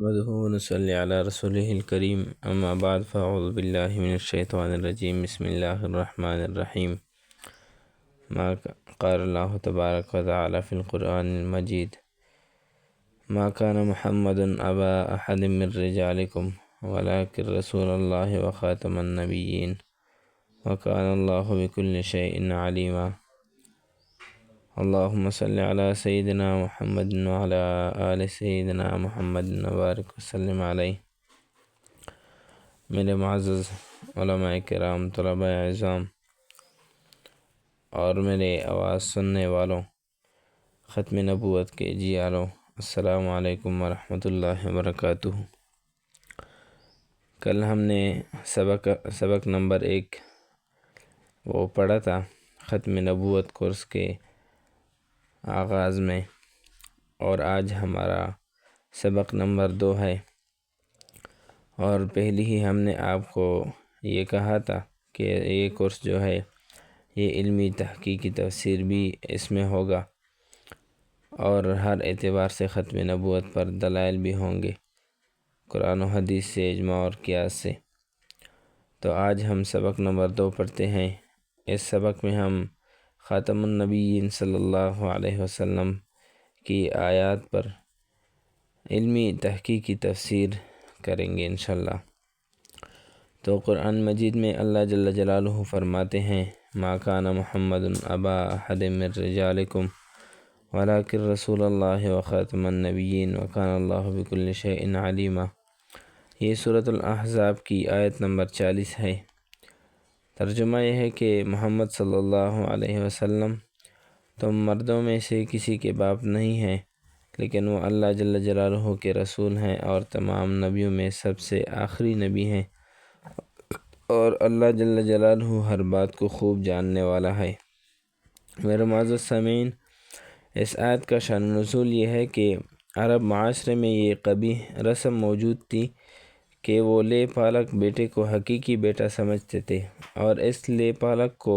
نحمده ونصلي على رسوله الكريم اما بعد فاعوذ بالله من الشيطان الرجيم بسم الله الرحمن الرحيم ما قال الله تبارك وتعالى في القرآن المجيد ما كان محمد أبا أحد من رجالكم ولكن رسول الله وخاتم النبيين وكان الله بكل شيء عليما اللهم صل على سيدنا محمد وعلى آل سيدنا محمد وبارک وسلم علیہ۔ میرے معزز علماء کرام، طلباء اعظام اور میرے آواز سننے والوں، ختم نبوت کے جیالوں، السلام علیکم ورحمۃ اللہ وبرکاتہ۔ کل ہم نے سبق نمبر 1 وہ پڑھا تھا ختم نبوت کورس کے آغاز میں، اور آج ہمارا سبق نمبر 2 ہے۔ اور پہلی ہی ہم نے آپ کو یہ کہا تھا کہ یہ کورس جو ہے یہ علمی تحقیقی تفسیر بھی اس میں ہوگا، اور ہر اعتبار سے ختم نبوت پر دلائل بھی ہوں گے، قرآن و حدیث سے، اجماع اور قیاس سے۔ تو آج ہم سبق نمبر 2 پڑھتے ہیں۔ اس سبق میں ہم خاتم النبیین صلی اللہ علیہ وسلم کی آیات پر علمی تحقیقی تفسیر کریں گے انشاءاللہ۔ تو قرآن مجید میں اللہ جل جلالہ فرماتے ہیں ما کان محمد ابا احد من رجالکم ولکن رسول اللہ وخاتم النبیین وکان اللہ بکل شیء علیما۔ یہ سورۃ الاحزاب کی آیت نمبر 40 ہے۔ ترجمہ یہ ہے کہ محمد صلی اللہ علیہ وسلم تم مردوں میں سے کسی کے باپ نہیں ہیں، لیکن وہ اللہ جل جلالہ کے رسول ہیں اور تمام نبیوں میں سب سے آخری نبی ہیں، اور اللہ جل جلالہ ہر بات کو خوب جاننے والا ہے۔ میرے معزز سامعین، اس آیت کا شان نزول یہ ہے کہ عرب معاشرے میں یہ قبیح رسم موجود تھی کہ وہ لے پالک بیٹے کو حقیقی بیٹا سمجھتے تھے، اور اس لے پالک کو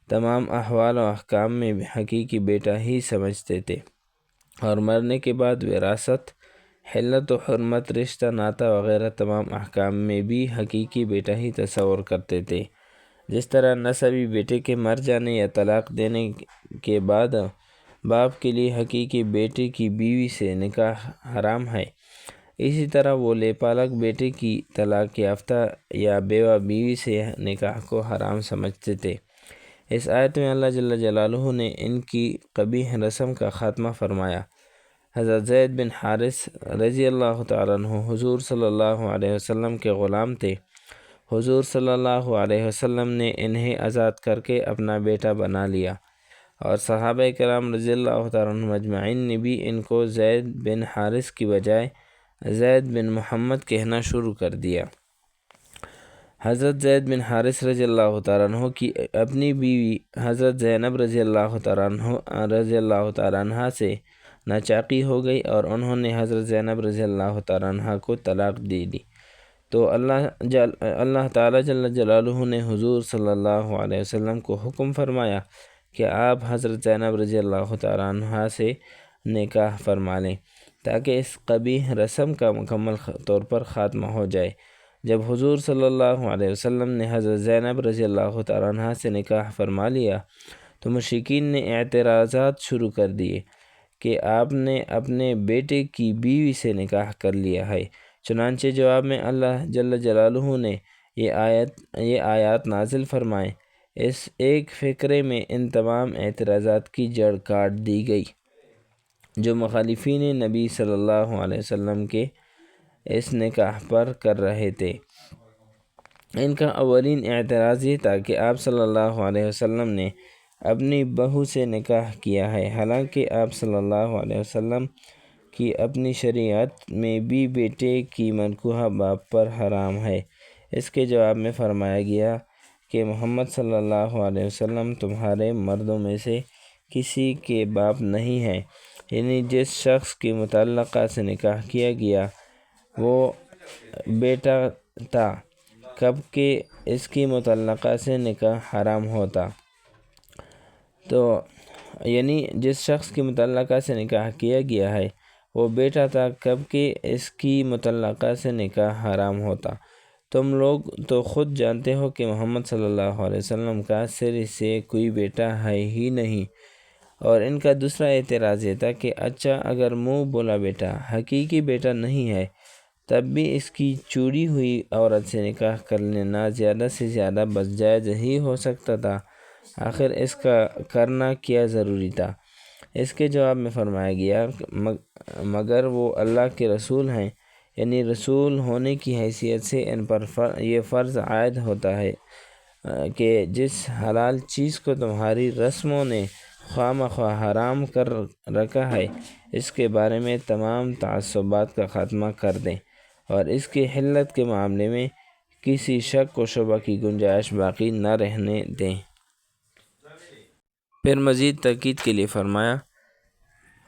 تمام احوال و احکام میں حقیقی بیٹا ہی سمجھتے تھے، اور مرنے کے بعد وراثت، حلت و حرمت، رشتہ ناتا وغیرہ تمام احکام میں بھی حقیقی بیٹا ہی تصور کرتے تھے۔ جس طرح نسبی بیٹے کے مر جانے یا طلاق دینے کے بعد باپ کے لیے حقیقی بیٹے کی بیوی سے نکاح حرام ہے، اسی طرح وہ لے پالک بیٹے کی طلاق یافتہ یا بیوہ بیوی سے نکاح کو حرام سمجھتے تھے۔ اس آیت میں اللہ جل جلالہ نے ان کی قبیح رسم کا خاتمہ فرمایا۔ حضرت زید بن حارث رضی اللہ تعالیٰ عنہ حضور صلی اللہ علیہ وسلم کے غلام تھے۔ حضور صلی اللہ علیہ وسلم نے انہیں آزاد کر کے اپنا بیٹا بنا لیا، اور صحابہ کرام رضی اللہ تعالیٰ عنہ مجمعین نے بھی ان کو زید بن حارث کی بجائے زید بن محمد کہنا شروع کر دیا۔ حضرت زید بن حارث رضی اللہ تعالیٰ عنہ کی اپنی بیوی حضرت زینب رضی اللہ تعالیٰ عنہ سے ناچاقی ہو گئی، اور انہوں نے حضرت زینب رضی اللہ تعالیٰ عنہ کو طلاق دے دی۔ تو اللہ تعالیٰ جل جلالہ نے حضور صلی اللہ علیہ وسلم کو حکم فرمایا کہ آپ حضرت زینب رضی اللہ تعالیٰ عنہ سے نکاح فرما لیں، تاکہ اس قبیح رسم کا مکمل طور پر خاتمہ ہو جائے۔ جب حضور صلی اللہ علیہ وسلم نے حضرت زینب رضی اللہ تعالیٰ عنہ سے نکاح فرما لیا تو مشرکین نے اعتراضات شروع کر دیے کہ آپ نے اپنے بیٹے کی بیوی سے نکاح کر لیا ہے۔ چنانچہ جواب میں اللہ جل جلالہ نے یہ آیات نازل فرمائے۔ اس ایک فقرے میں ان تمام اعتراضات کی جڑ کاٹ دی گئی جو مخالفین نبی صلی اللہ علیہ وسلم کے اس نکاح پر کر رہے تھے۔ ان کا اولین اعتراض یہ تھا کہ آپ صلی اللہ علیہ وسلم نے اپنی بہو سے نکاح کیا ہے، حالانکہ آپ صلی اللہ علیہ وسلم کی اپنی شریعت میں بھی بیٹے کی منکوحہ باپ پر حرام ہے۔ اس کے جواب میں فرمایا گیا کہ محمد صلی اللہ علیہ وسلم تمہارے مردوں میں سے کسی کے باپ نہیں ہیں، یعنی جس شخص کی مطلقہ سے نکاح کیا گیا وہ بیٹا تھا، کب کہ اس کی مطلقہ سے نکاح حرام ہوتا۔ تو یعنی جس شخص کی مطلقہ سے نکاح کیا گیا ہے وہ بیٹا تھا کب کہ اس کی مطلقہ سے نکاح حرام ہوتا۔ تم لوگ تو خود جانتے ہو کہ محمد صلی اللہ علیہ وسلم کا سر سے کوئی بیٹا ہے ہی نہیں۔ اور ان کا دوسرا اعتراض یہ تھا کہ اچھا اگر منہ بولا بیٹا حقیقی بیٹا نہیں ہے تب بھی اس کی چوری ہوئی عورت سے نکاح کر لینا زیادہ سے زیادہ بس جائز ہی ہو سکتا تھا، آخر اس کا کرنا کیا ضروری تھا؟ اس کے جواب میں فرمایا گیا مگر وہ اللہ کے رسول ہیں، یعنی رسول ہونے کی حیثیت سے ان پر یہ فرض عائد ہوتا ہے کہ جس حلال چیز کو تمہاری رسموں نے خواہ مخواہ حرام کر رکھا ہے اس کے بارے میں تمام تعصبات کا خاتمہ کر دیں اور اس کی حلت کے معاملے میں کسی شک و شبہ کی گنجائش باقی نہ رہنے دیں۔ پھر مزید تاکید کے لیے فرمایا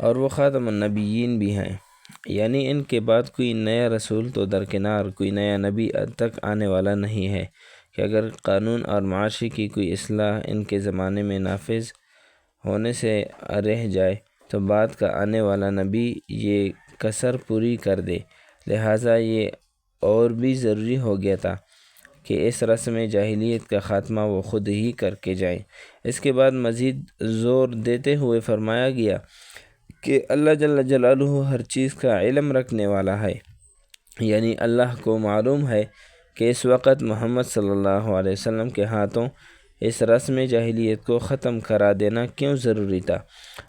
اور وہ خاتم النبیین بھی ہیں، یعنی ان کے بعد کوئی نیا رسول تو درکنار کوئی نیا نبی تک آنے والا نہیں ہے کہ اگر قانون اور معاشی کی کوئی اصلاح ان کے زمانے میں نافذ ہونے سے رہ جائے تو بعد کا آنے والا نبی یہ کسر پوری کر دے، لہٰذا یہ اور بھی ضروری ہو گیا تھا کہ اس رسم جاہلیت کا خاتمہ وہ خود ہی کر کے جائیں۔ اس کے بعد مزید زور دیتے ہوئے فرمایا گیا کہ اللہ جل جلالہ ہر چیز کا علم رکھنے والا ہے، یعنی اللہ کو معلوم ہے کہ اس وقت محمد صلی اللہ علیہ وسلم کے ہاتھوں اس رسم جاہلیت کو ختم کرا دینا کیوں ضروری تھا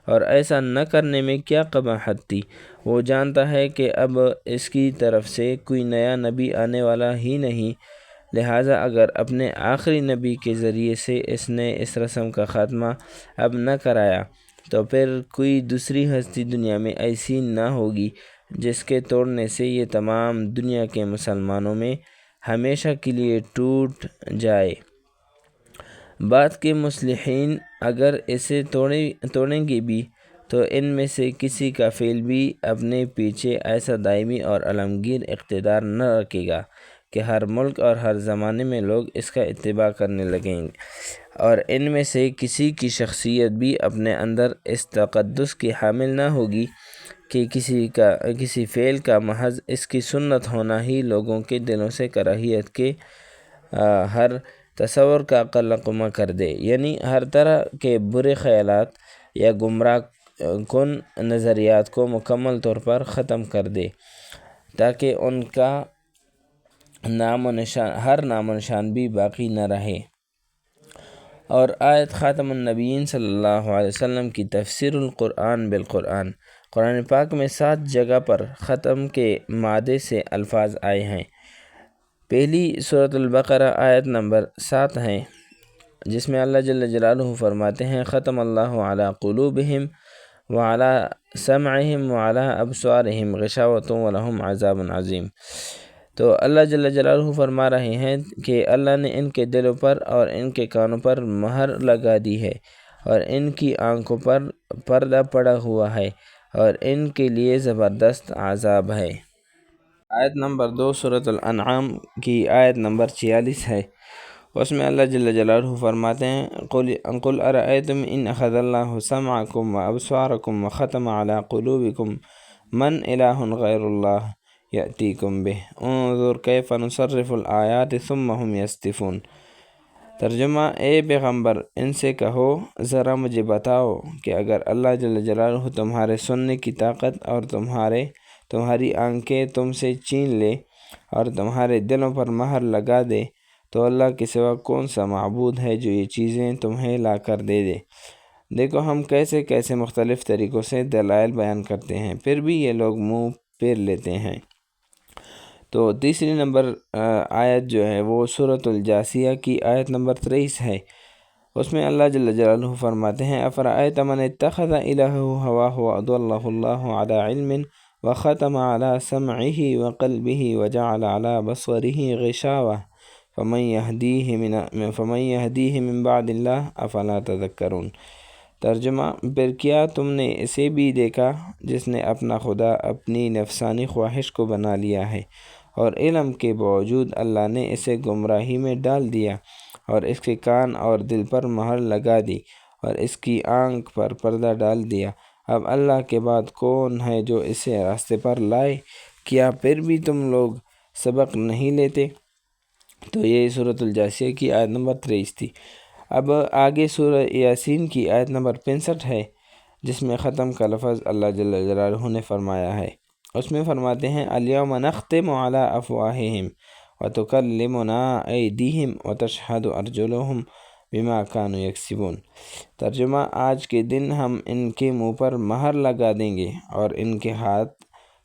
اور ایسا نہ کرنے میں کیا قباحت تھی۔ وہ جانتا ہے کہ اب اس کی طرف سے کوئی نیا نبی آنے والا ہی نہیں، لہٰذا اگر اپنے آخری نبی کے ذریعے سے اس نے اس رسم کا خاتمہ اب نہ کرایا تو پھر کوئی دوسری ہستی دنیا میں ایسی نہ ہوگی جس کے توڑنے سے یہ تمام دنیا کے مسلمانوں میں ہمیشہ کے لیے ٹوٹ جائے۔ بعد کے مصلحین اگر اسے توڑیں گے بھی تو ان میں سے کسی کا فعل بھی اپنے پیچھے ایسا دائمی اور عالمگیر اقتدار نہ رکھے گا کہ ہر ملک اور ہر زمانے میں لوگ اس کا اتباع کرنے لگیں گے، اور ان میں سے کسی کی شخصیت بھی اپنے اندر اس تقدس کی حامل نہ ہوگی کہ کسی فعل کا محض اس کی سنت ہونا ہی لوگوں کے دلوں سے کراہیت کے ہر تصور کا قلقمہ کر دے، یعنی ہر طرح کے برے خیالات یا گمراہ کن نظریات کو مکمل طور پر ختم کر دے تاکہ ان کا ہر نام و نشان بھی باقی نہ رہے۔ اور آیت خاتم النبیین صلی اللہ علیہ وسلم کی تفسیر القرآن بالقرآن، قرآن پاک میں 7 جگہ پر ختم کے مادے سے الفاظ آئے ہیں۔ پہلی سورۃ البقرہ آیت نمبر 7 ہے جس میں اللہ جل جلالہ فرماتے ہیں ختم اللہ علی قلوبہم وعلی سمعہم وعلی ابصارہم غشاوۃ ولہم عذاب عظیم۔ تو اللہ جل جلالہ فرما رہے ہیں کہ اللہ نے ان کے دلوں پر اور ان کے کانوں پر مہر لگا دی ہے اور ان کی آنکھوں پر پردہ پڑا ہوا ہے اور ان کے لیے زبردست عذاب ہے۔ آیت نمبر 2 سورۃ الانعام کی آیت نمبر 46 ہے، اس میں اللہ جل جلالہ فرماتے ہیں قل ارأیتم ان اخذ اللہ سمعکم وابصارکم وختم علی قلوبکم من الہ غیر اللہ یأتیکم بہ انظر کیف نصرف الآیات ثم ہم یصدفون۔ ترجمہ: اے پیغمبر ان سے کہو ذرا مجھے بتاؤ کہ اگر اللہ جل جلالہ تمہارے سننے کی طاقت اور تمہاری آنکھیں تم سے چھین لے اور تمہارے دلوں پر مہر لگا دے تو اللہ کے سوا کون سا معبود ہے جو یہ چیزیں تمہیں لا کر دے دے۔ دیکھو ہم کیسے کیسے مختلف طریقوں سے دلائل بیان کرتے ہیں، پھر بھی یہ لوگ منہ پھیر لیتے ہیں۔ تو تیسری نمبر آیت جو ہے وہ سورۃ الجاثیہ کی آیت نمبر 23 ہے، اس میں اللہ جل جلالہ فرماتے ہیں افرأیت من اتخذ الہہ ہواہ واضلہ اللہ علی علم وختم علی سمعہ وقلبہ وجعل علی بصرہ غشاوہ فمن یہدیہ من بعد اللہ افلا تذکرون۔ ترجمہ: پھر کیا تم نے اسے بھی دیکھا جس نے اپنا خدا اپنی نفسانی خواہش کو بنا لیا ہے اور علم کے باوجود اللہ نے اسے گمراہی میں ڈال دیا اور اس کے کان اور دل پر مہر لگا دی اور اس کی آنکھ پر پردہ ڈال دیا اب اللہ کے بعد کون ہے جو اسے راستے پر لائے؟ کیا پھر بھی تم لوگ سبق نہیں لیتے؟ تو یہ سورۃ الجاثیہ کی آیت نمبر 23 تھی۔ اب آگے سورہ یاسین کی آیت نمبر 65 ہے، جس میں ختم کا لفظ اللہ جل جلالہ نے فرمایا ہے۔ اس میں فرماتے ہیں الیوم نختم علی افواہہم وتکلمنا ایدیہم وتشہد ارجلہم بما کانوا یکسبون۔ ترجمہ، آج کے دن ہم ان کے منہ پر مہر لگا دیں گے اور ان کے ہاتھ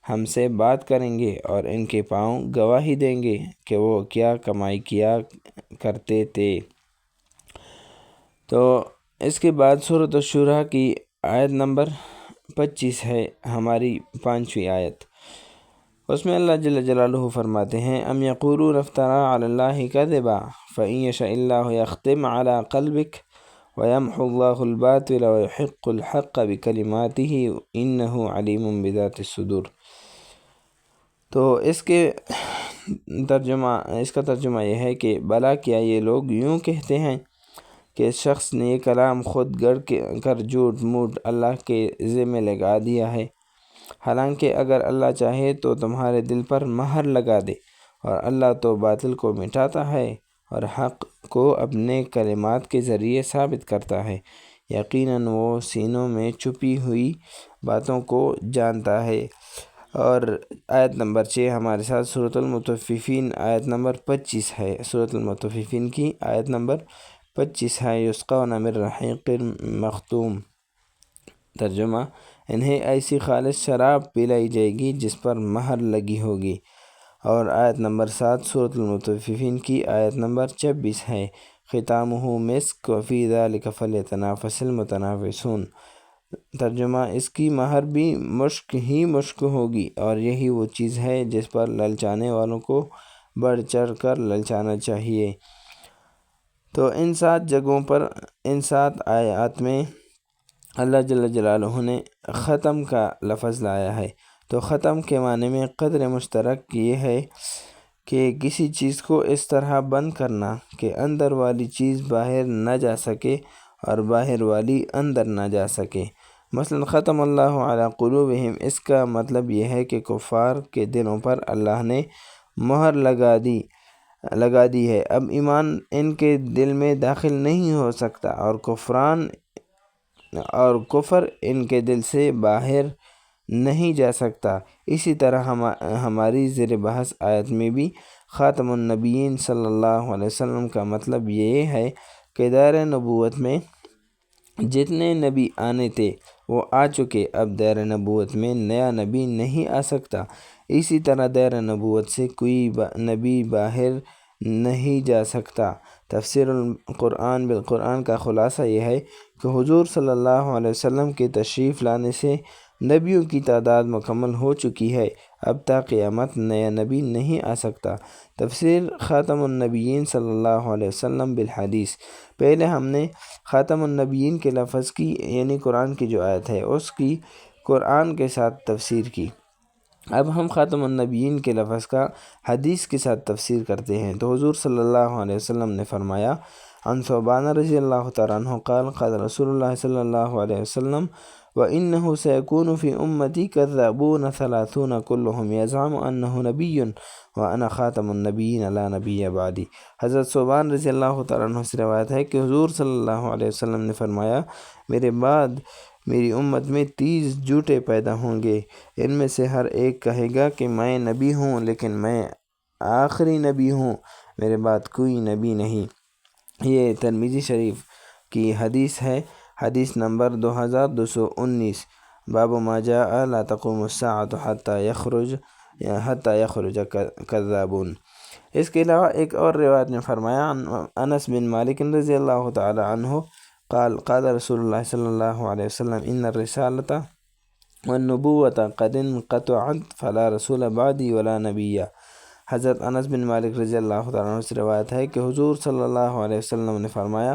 ہم سے بات کریں گے اور ان کے پاؤں گواہی دیں گے کہ وہ کیا کمائی کیا کرتے تھے۔ تو اس کے بعد سورۃ الشورى کی آیت نمبر 25 ہے، ہماری 5ویں آیت۔ اس میں اللہ جل جلالہ فرماتے ہیں ام یقولون افترى علی اللہ کذبا فإن یشاء اللہ یختم علی قلبک ویمحو اللہ الباطل ویحق الحق بکلماتہ انہ علیم بذات الصدور۔ تو اس کا ترجمہ یہ ہے کہ بھلا کیا یہ لوگ یوں کہتے ہیں کہ اس شخص نے یہ کلام خود گڑھ کر جھوٹ موٹ اللہ کے ذمہ لگا دیا ہے، حالانکہ اگر اللہ چاہے تو تمہارے دل پر مہر لگا دے، اور اللہ تو باطل کو مٹاتا ہے اور حق کو اپنے کلمات کے ذریعے ثابت کرتا ہے، یقیناً وہ سینوں میں چھپی ہوئی باتوں کو جانتا ہے۔ اور آیت نمبر 6 ہمارے ساتھ سورۃ المطففین آیت نمبر 25 ہے۔ سورۃ المطففین کی آیت نمبر 25 ہے، یسقون من رحیق مختوم۔ ترجمہ، انہیں ایسی خالص شراب پلائی جائے گی جس پر مہر لگی ہوگی۔ اور آیت نمبر 7 سورۃ المطففین کی آیت نمبر 26 ہے، ختامہ مسک وفی ذلک فلیتنافس المتنافسون۔ ترجمہ، اس کی مہر بھی مشک ہی مشک ہوگی، اور یہی وہ چیز ہے جس پر للچانے والوں کو بڑھ چڑھ کر للچانا چاہیے۔ تو ان 7 جگہوں پر، ان 7 آیات میں اللہ جل جلالہ نے ختم کا لفظ لایا ہے۔ تو ختم کے معنی میں قدر مشترک یہ ہے کہ کسی چیز کو اس طرح بند کرنا کہ اندر والی چیز باہر نہ جا سکے اور باہر والی اندر نہ جا سکے۔ مثلا ختم اللہ علی قلوبہم، اس کا مطلب یہ ہے کہ کفار کے دلوں پر اللہ نے مہر لگا دی ہے، اب ایمان ان کے دل میں داخل نہیں ہو سکتا، اور کفر ان کے دل سے باہر نہیں جا سکتا۔ اسی طرح ہماری زیر بحث آیت میں بھی خاتم النبیین صلی اللہ علیہ وسلم کا مطلب یہ ہے کہ دائرۂ نبوت میں جتنے نبی آنے تھے وہ آ چکے، اب دائرۂ نبوت میں نیا نبی نہیں آ سکتا۔ اسی طرح دائرۂ نبوت سے کوئی نبی باہر نہیں جا سکتا۔ تفسیر القرآن بالقرآن کا خلاصہ یہ ہے کہ حضور صلی اللہ علیہ وسلم کے تشریف لانے سے نبیوں کی تعداد مکمل ہو چکی ہے، اب تا قیامت نیا نبی نہیں آ سکتا۔ تفسیر خاتم النبیین صلی اللہ علیہ وسلم بالحدیث، پہلے ہم نے خاتم النبیین کے لفظ کی، یعنی قرآن کی جو آیت ہے اس کی قرآن کے ساتھ تفسیر کی۔ اب ہم خاتم النبیین کے لفظ کا حدیث کے ساتھ تفسیر کرتے ہیں۔ تو حضور صلی اللہ علیہ وسلم نے فرمایا، عن ثوبان رضی اللہ تعالیٰ عنہ قال قال رسول اللہ صلی اللہ علیہ وسلم وَإِنَّهُ سَيَكُونُ فِي أُمَّتِي كَذَّابُونَ ثَلَاثُونَ كُلُّهُمْ يَزْعُمُ أَنَّهُ نَبِيٌّ وَأَنَا خَاتَمُ النَّبِيِّينَ لَا نَبِيَّ بَعْدِي۔ حضرت ثوبان رضی اللہ تعالیٰ عنہ سے روایت ہے کہ حضور صلی اللہ علیہ وسلم نے فرمایا، میرے بعد میری امت میں 30 جھوٹے پیدا ہوں گے، ان میں سے ہر ایک کہے گا کہ میں نبی ہوں، لیکن میں آخری نبی ہوں، میرے بعد کوئی نبی نہیں۔ یہ ترمذی شریف کی حدیث ہے، حدیث نمبر 2219، باب ما جاء لا تقوم الساعة حتى يخرج كذابون۔ اس کے علاوہ ایک اور روایت میں فرمایا، انس بن مالک رضی اللہ تعالی عنہ قال قال رسول اللہ صلی اللہ علیہ وسلم ان الرسالة والنبوة قد انقطعت فلا رسول بعدی ولا نبی۔ حضرت انس بن مالک رضی اللہ تعالیٰ عنہ سے روایت ہے کہ حضور صلی اللہ علیہ وسلم نے فرمایا،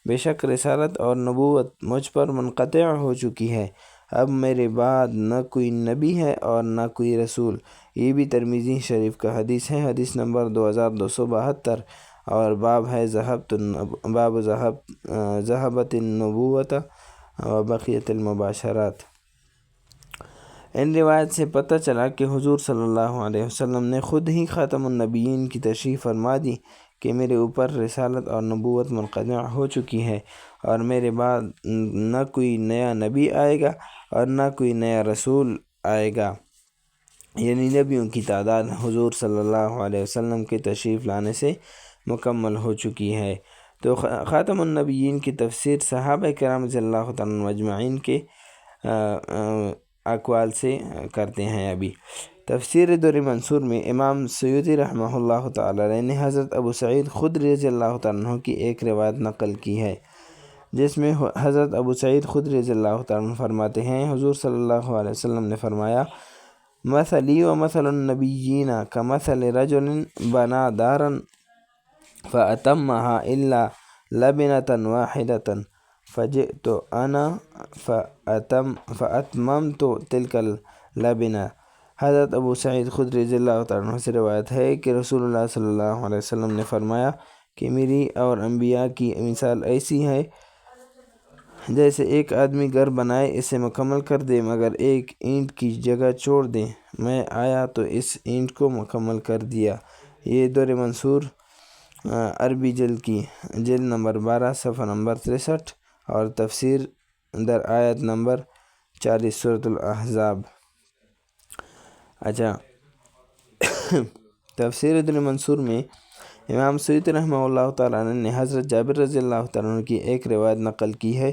بے شک رسالت اور نبوت مجھ پر منقطع ہو چکی ہے، اب میرے بعد نہ کوئی نبی ہے اور نہ کوئی رسول۔ یہ بھی ترمذی شریف کا حدیث ہے، حدیث نمبر 2272، اور باب ہے ذہبت النبوۃ وبقیت المباشرات۔ ان روایت سے پتہ چلا کہ حضور صلی اللہ علیہ وسلم نے خود ہی خاتم النبیین کی تشریح فرما دی کہ میرے اوپر رسالت اور نبوت منقطع ہو چکی ہے، اور میرے بعد نہ کوئی نیا نبی آئے گا اور نہ کوئی نیا رسول آئے گا، یعنی نبیوں کی تعداد حضور صلی اللہ علیہ وسلم کے تشریف لانے سے مکمل ہو چکی ہے۔ تو خاتم النبیین کی تفسیر صحابہ کرام رضی اللہ تعالیٰ عنہم اجمعین کے اقوال سے کرتے ہیں۔ ابھی تفسیر در منصور میں امام سیوطی رحمہ اللہ تعالیٰ علیہ نے حضرت ابو سعید خدری رضی اللہ تعالیٰ عنہ کی ایک روایت نقل کی ہے، جس میں حضرت ابو سعید خدری رضی اللہ تعالیٰ عنہ فرماتے ہیں، حضور صلی اللہ علیہ وسلم نے فرمایا، مثلی و مثل النبیین کمثل رجل بنا دارا فأتمها إلا لبنة واحدة فجئت أنا فأتممت تلك اللبنة۔ حضرت ابو سعید خدری رضی اللہ تعالیٰ عنہ سے روایت ہے کہ رسول اللہ صلی اللہ علیہ وسلم نے فرمایا کہ میری اور انبیاء کی مثال ایسی ہے جیسے ایک آدمی گھر بنائے، اسے مکمل کر دے مگر ایک اینٹ کی جگہ چھوڑ دے، میں آیا تو اس اینٹ کو مکمل کر دیا۔ یہ در منصور عربی جلد نمبر 12 صفحہ نمبر 63 اور تفسیر در آیت نمبر 40 سورۃ الاحزاب۔ اچھا، تفسیر در منصور میں امام سیوطی رحمہ اللہ تعالیٰ عنہ نے حضرت جابر رضی اللہ تعالیٰ عنہ کی ایک روایت نقل کی ہے،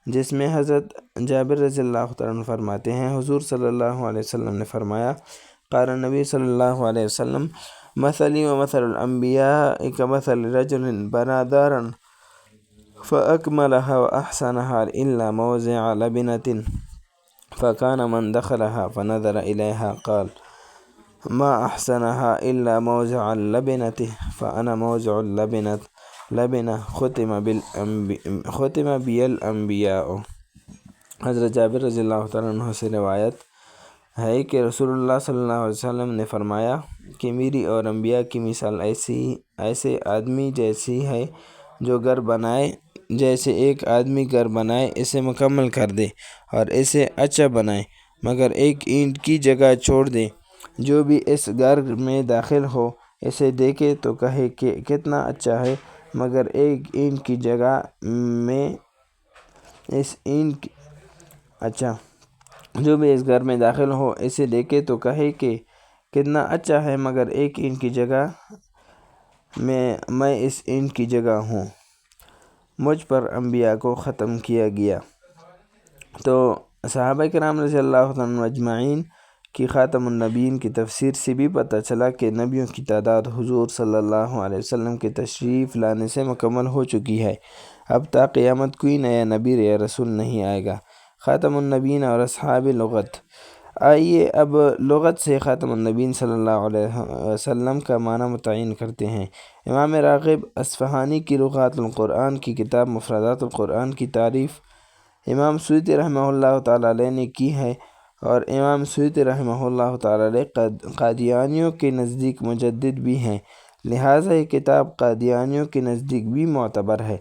جس میں حضرت جابر رضی اللہ تعالیٰ عنہ فرماتے ہیں، حضور صلی اللہ علیہ وسلم نے فرمایا، قال نبی صلی اللہ علیہ وسلم، مثلی و مثل الانبیاء کمثل رجل بنا دارا فأکملها وأحسنها إلا موضع لبنة فكان من دخلها فنظر إليها قال ما أحسنها إلا موضع اللبنة فأنا موضع اللبنة ختم بي الأنبياء۔ حضرت جابر رضی اللہ تعالیٰ عنہ سے روایت ہے کہ رسول اللہ صلی اللہ علیہ وسلم نے فرمایا کہ میری اور انبیاء کی مثال ایسے آدمی جیسی ہے جو گھر بنائے، جیسے ایک آدمی گھر بنائے، اسے مکمل کر دے اور اسے اچھا بنائے مگر ایک اینٹ کی جگہ چھوڑ دے، جو بھی اس گھر میں داخل ہو اسے دیکھے تو کہے کہ کتنا اچھا ہے، مگر ایک اینٹ کی جگہ میں جو بھی اس گھر میں داخل ہو اسے دیکھے تو کہے کہ کتنا اچھا ہے، مگر ایک اینٹ کی جگہ میں اس اینٹ کی جگہ ہوں۔ مجھ پر انبیاء کو ختم کیا گیا۔ تو صحابہ کرام رضی اللہ عنہم اجمعین کی خاتم النبیین کی تفسیر سے بھی پتہ چلا کہ نبیوں کی تعداد حضور صلی اللہ علیہ وسلم کے تشریف لانے سے مکمل ہو چکی ہے، اب تا قیامت کوئی نیا نبی یا رسول نہیں آئے گا۔ خاتم النبیین اور اصحاب لغت۔ آئیے اب لغت سے خاتم النبیین صلی اللہ علیہ وسلم کا معنی متعین کرتے ہیں۔ امام راغب اصفہانی کی لغات القرآن کی کتاب مفردات القرآن کی تعریف امام سیوطی رحمہ اللہ تعالیٰ علیہ نے کی ہے، اور امام سیوطی رحمہ اللہ تعالیٰ علیہ قادیانیوں کے نزدیک مجدد بھی ہیں، لہٰذا یہ کتاب قادیانیوں کے نزدیک بھی معتبر ہے۔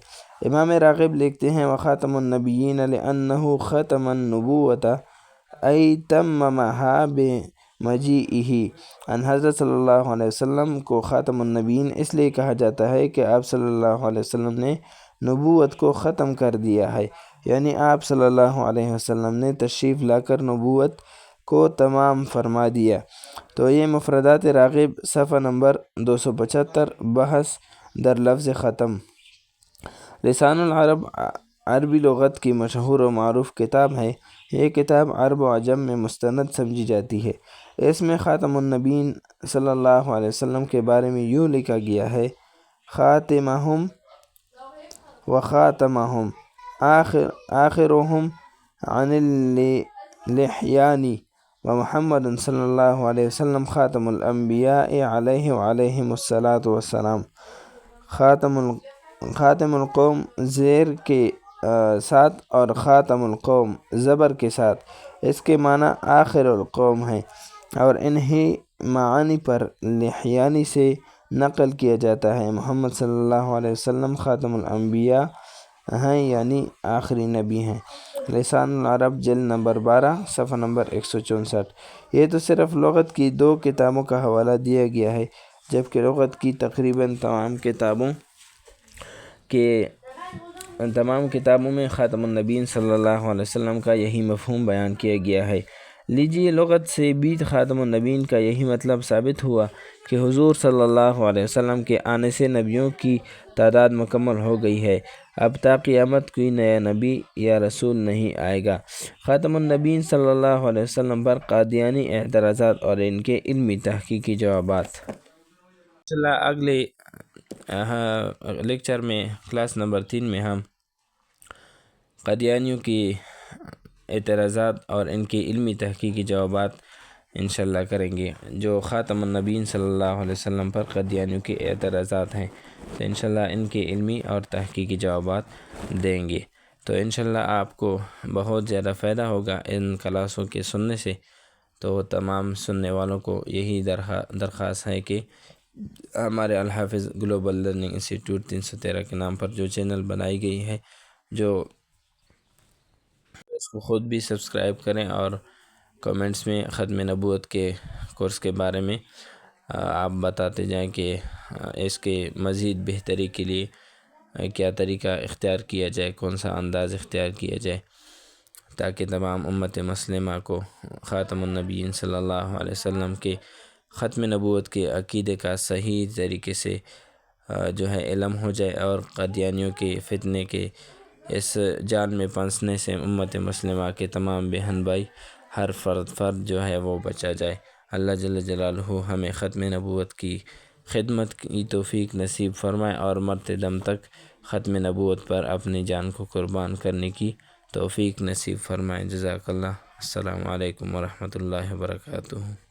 امام راغب لکھتے ہیں، وخاتم النبیین لأنہ ختم النبوة ای تممها بمجیئہ، ان حضرت صلی اللہ علیہ وسلم کو خاتم النبیین اس لیے کہا جاتا ہے کہ آپ صلی اللہ علیہ وسلم نے نبوت کو ختم کر دیا ہے، یعنی آپ صلی اللہ علیہ وسلم نے تشریف لا کر نبوت کو تمام فرما دیا۔ تو یہ مفردات راغب صفحہ نمبر 275 بحث در لفظ ختم۔ لسان العرب عربی لغت کی مشہور و معروف کتاب ہے، یہ کتاب عرب و عجم میں مستند سمجھی جاتی ہے۔ اس میں خاتم النبیین صلی اللہ علیہ وسلم کے بارے میں یوں لکھا گیا ہے، خاتمہم و خاتمہم آخرہم عن اللحیانی و محمد صلی اللہ علیہ وسلم خاتم الانبیاء علیہ وعلیہم الصلاۃ والسلام۔ خاتم القوم زیر کے ساتھ اور خاتم القوم زبر کے ساتھ، اس کے معنی آخر القوم ہیں، اور انہی معانی پر لحیانی سے نقل کیا جاتا ہے محمد صلی اللہ علیہ وسلم خاتم الانبیاء ہیں، یعنی آخری نبی ہیں۔ لسان العرب جلد نمبر 12 صفحہ نمبر 164۔ یہ تو صرف لغت کی 2 کتابوں کا حوالہ دیا گیا ہے، جبکہ لغت کی تقریباً تمام کتابوں میں خاتم النبیین صلی اللہ علیہ وسلم کا یہی مفہوم بیان کیا گیا ہے۔ لیجیے، لغت سے بھی خاتم النبیین کا یہی مطلب ثابت ہوا کہ حضور صلی اللہ علیہ وسلم کے آنے سے نبیوں کی تعداد مکمل ہو گئی ہے۔ اب تا قیامت کوئی نیا نبی یا رسول نہیں آئے گا۔ خاتم النبیین صلی اللہ علیہ وسلم پر قادیانی اعتراضات اور ان کے علمی تحقیقی جوابات۔ انشاءاللہ اگلے لیکچر میں، کلاس نمبر 3 میں، ہم قادیانیوں کی اعتراضات اور ان کے علمی تحقیقی جوابات انشاءاللہ کریں گے۔ جو خاتم النبیین صلی اللہ علیہ وسلم پر قادیانیوں کے اعتراضات ہیں، تو انشاءاللہ ان کے علمی اور تحقیقی جوابات دیں گے۔ تو انشاءاللہ آپ کو بہت زیادہ فائدہ ہوگا ان کلاسوں کے سننے سے۔ تو تمام سننے والوں کو یہی درخواست ہے کہ ہمارے الحافظ گلوبل لرننگ انسٹیٹیوٹ 313 کے نام پر جو چینل بنائی گئی ہے، جو اس کو خود بھی سبسکرائب کریں، اور کمنٹس میں ختم نبوت کے کورس کے بارے میں آپ بتاتے جائیں کہ اس کے مزید بہتری کے لیے کیا طریقہ اختیار کیا جائے، کون سا انداز اختیار کیا جائے، تاکہ تمام امت مسلمہ کو خاتم النبیین صلی اللہ علیہ وسلم کے ختم نبوت کے عقیدے کا صحیح طریقے سے جو ہے علم ہو جائے، اور قادیانیوں کے فتنے کے اس جال میں پھنسنے سے امت مسلمہ کے تمام بہن بھائی، ہر فرد جو ہے وہ بچا جائے۔ اللہ جل جلالہ ہمیں ختم نبوت کی خدمت کی توفیق نصیب فرمائے، اور مرتے دم تک ختم نبوت پر اپنی جان کو قربان کرنے کی توفیق نصیب فرمائے۔ جزاک اللہ۔ السلام علیکم ورحمۃ اللہ وبرکاتہ۔